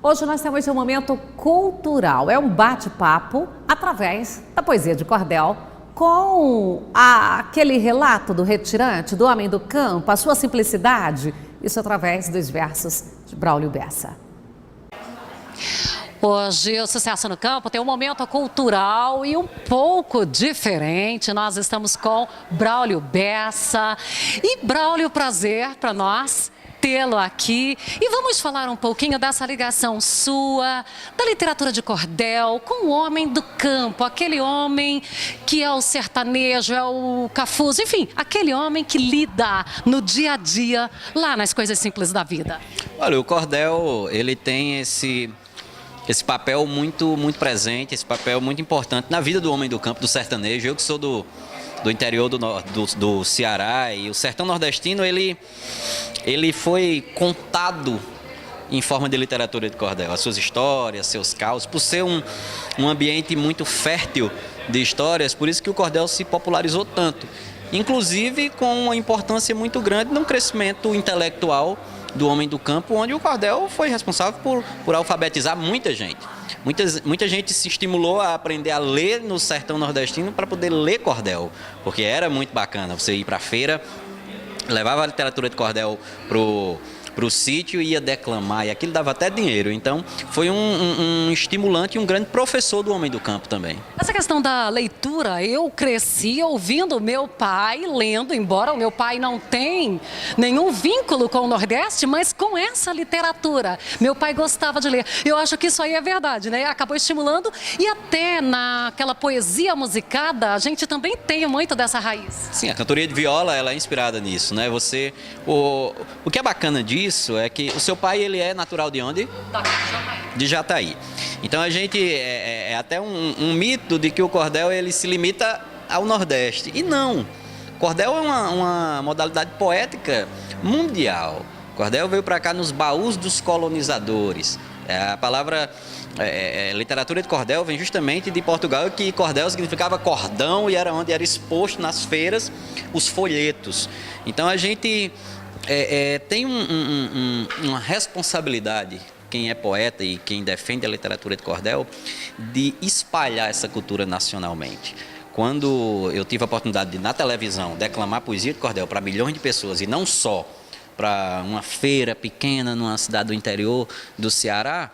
Hoje nós temos um momento cultural, é um bate-papo através da poesia de cordel com aquele relato do retirante, do homem do campo, a sua simplicidade, isso através dos versos de Braulio Bessa. Hoje o Sucesso no Campo tem um momento cultural e um pouco diferente. Nós estamos com Braulio Bessa. E Braulio, prazer para nós tê-lo aqui. E vamos falar um pouquinho dessa ligação sua, da literatura de cordel, com o homem do campo, aquele homem que é o sertanejo, é o cafuzo, enfim, aquele homem que lida no dia a dia, lá nas coisas simples da vida. Olha, o cordel, ele tem esse papel muito presente, esse papel muito importante na vida do homem do campo, do sertanejo. Eu que sou do interior do Ceará, e o sertão nordestino, ele foi contado em forma de literatura de cordel. As suas histórias, seus causos, por ser um ambiente muito fértil de histórias, por isso que o cordel se popularizou tanto. Inclusive com uma importância muito grande no crescimento intelectual do homem do campo, onde o cordel foi responsável por alfabetizar muita gente. Muita gente se estimulou a aprender a ler no sertão nordestino para poder ler cordel, porque era muito bacana você ir para a feira, levava a literatura de cordel pro sítio e ia declamar, e aquilo dava até dinheiro. Então foi um estimulante e um grande professor do homem do campo também. Essa questão da leitura, eu cresci ouvindo meu pai lendo, embora o meu pai não tenha nenhum vínculo com o Nordeste, mas com essa literatura. Meu pai gostava de ler. Eu acho que isso aí é verdade, né? Acabou estimulando, e até naquela poesia musicada, a gente também tem muito dessa raiz. Sim, a cantoria de viola, ela é inspirada nisso, né? O que é bacana disso é que o seu pai, ele é natural de onde? De Jataí. Então a gente é até um mito de que o cordel ele se limita ao Nordeste. E não. Cordel é uma modalidade poética mundial. Cordel veio para cá nos baús dos colonizadores. A palavra literatura de cordel vem justamente de Portugal, que cordel significava cordão, e era onde era exposto nas feiras os folhetos. Então a gente tem uma responsabilidade, quem é poeta e quem defende a literatura de cordel, de espalhar essa cultura nacionalmente. Quando eu tive a oportunidade de, na televisão, declamar poesia de cordel para milhões de pessoas, e não só para uma feira pequena numa cidade do interior do Ceará,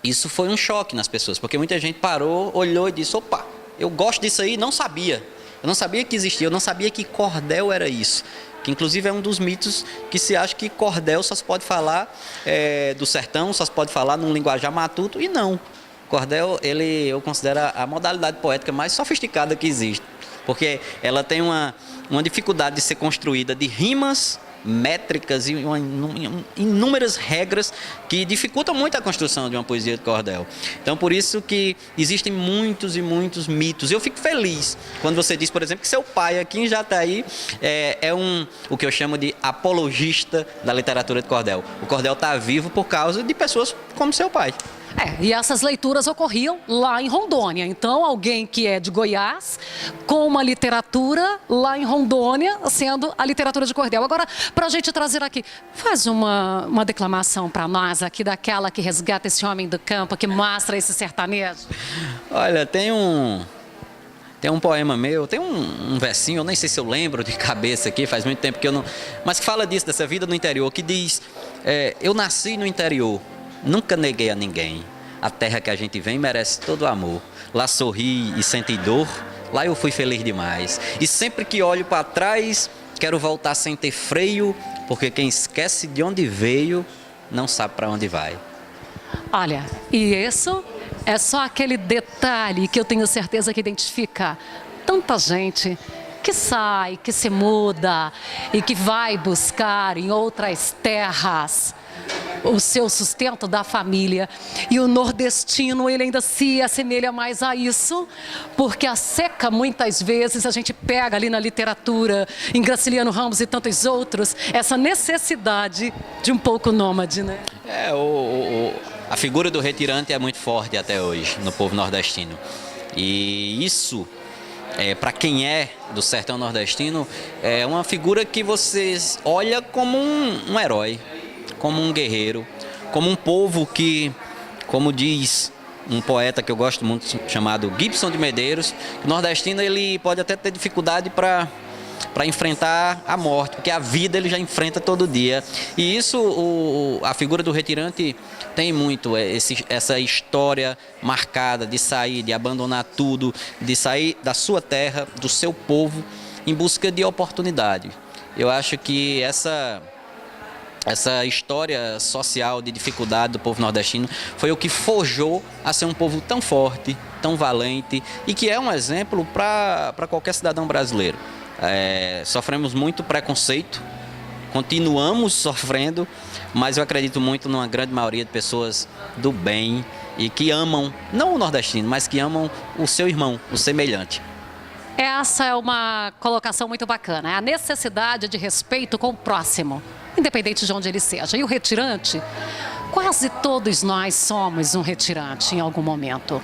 isso foi um choque nas pessoas, porque muita gente parou, olhou e disse: opa, eu gosto disso aí, não sabia. Eu não sabia que existia, eu não sabia que cordel era isso. Que inclusive é um dos mitos que se acha que cordel só se pode falar do sertão, só se pode falar num linguajar matuto, e não. Cordel, eu considero a modalidade poética mais sofisticada que existe, porque ela tem uma dificuldade de ser construída de rimas métricas e inúmeras regras que dificultam muito a construção de uma poesia de cordel. Então, por isso que existem muitos e muitos mitos. Eu fico feliz quando você diz, por exemplo, que seu pai aqui em Jataí o que eu chamo de apologista da literatura de cordel. O cordel está vivo por causa de pessoas como seu pai. E essas leituras ocorriam lá em Rondônia. Então, alguém que é de Goiás, com uma literatura lá em Rondônia, sendo a literatura de cordel. Agora, para a gente trazer aqui, faz uma declamação para nós aqui, daquela que resgata esse homem do campo, que mostra esse sertanejo. Olha, tem um poema meu, tem um versinho, eu nem sei se eu lembro de cabeça aqui, faz muito tempo que eu não... Mas que fala disso, dessa vida no interior, que diz: eu nasci no interior, nunca neguei a ninguém. A terra que a gente vem merece todo o amor. Lá sorri e senti dor, lá eu fui feliz demais. E sempre que olho para trás, quero voltar sem ter freio, porque quem esquece de onde veio, não sabe para onde vai. Olha, e isso é só aquele detalhe que eu tenho certeza que identifica tanta gente que sai, que se muda e que vai buscar em outras terras o seu sustento da família. E o nordestino, ele ainda se assemelha mais a isso, porque a seca, muitas vezes, a gente pega ali na literatura, em Graciliano Ramos e tantos outros, essa necessidade de um pouco nômade, né? A figura do retirante é muito forte até hoje no povo nordestino. E isso, para quem é do sertão nordestino, é uma figura que você olha como um herói, como um guerreiro, como um povo que, como diz um poeta que eu gosto muito, chamado Gibson de Medeiros, o nordestino ele pode até ter dificuldade para enfrentar a morte, porque a vida ele já enfrenta todo dia. E isso, a figura do retirante tem muito essa história marcada de sair, de abandonar tudo, de sair da sua terra, do seu povo, em busca de oportunidade. Eu acho que essa história social de dificuldade do povo nordestino foi o que forjou a ser um povo tão forte, tão valente e que é um exemplo para qualquer cidadão brasileiro. Sofremos muito preconceito, continuamos sofrendo, mas eu acredito muito numa grande maioria de pessoas do bem e que amam, não o nordestino, mas que amam o seu irmão, o semelhante. Essa é uma colocação muito bacana, é a necessidade de respeito com o próximo, independente de onde ele seja. E o retirante, quase todos nós somos um retirante em algum momento.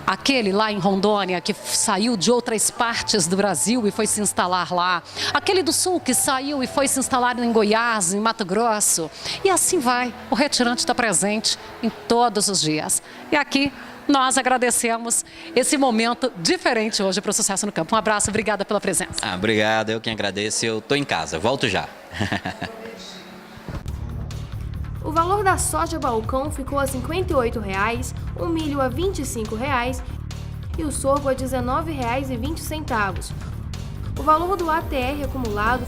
Aquele lá em Rondônia que saiu de outras partes do Brasil e foi se instalar lá. Aquele do Sul que saiu e foi se instalar em Goiás, em Mato Grosso. E assim vai, o retirante está presente em todos os dias. E aqui nós agradecemos esse momento diferente hoje para o Sucesso no Campo. Um abraço, obrigada pela presença. Obrigado, eu quem agradeço, eu estou em casa, volto já. O valor da soja balcão ficou a R$ 58,00, o milho a R$ 25,00 e o sorgo a R$ 19,20. O valor do ATR acumulado